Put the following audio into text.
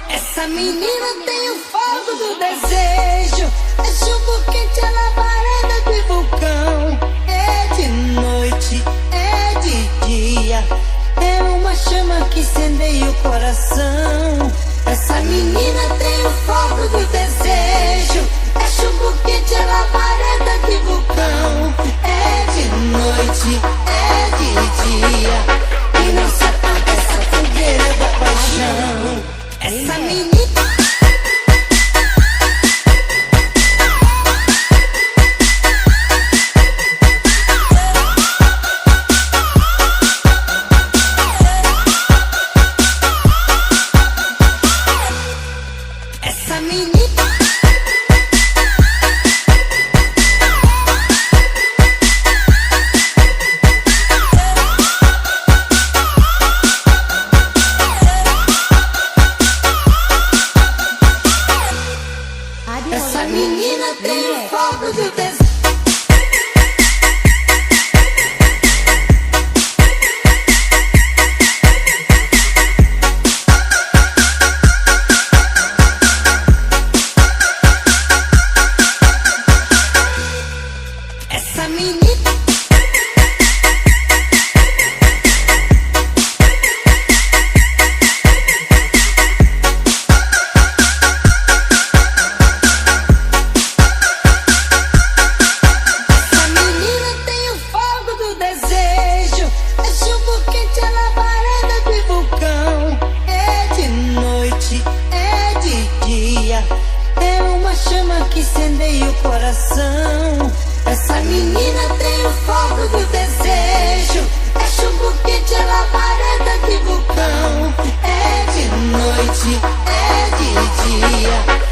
Essa menina tem o fogo do desejo. É chumbo quente, é labareda de vulcão. É de noite, é de dia. É uma chama que incendeia o coração. Essa menina tem o fogo do desejo. É chumbo quente, é labareda de vulcão. É de noite, é de dia. E não se apaga essa fogueira da paixão. Essa menina. Essa menina. Essa menina tem o fogo do desejo. Essa menina. É uma chama que incendeia o coração. Essa menina tem o fogo do desejo. É chumbo quente, é labareda de vulcão. É de noite, é de dia.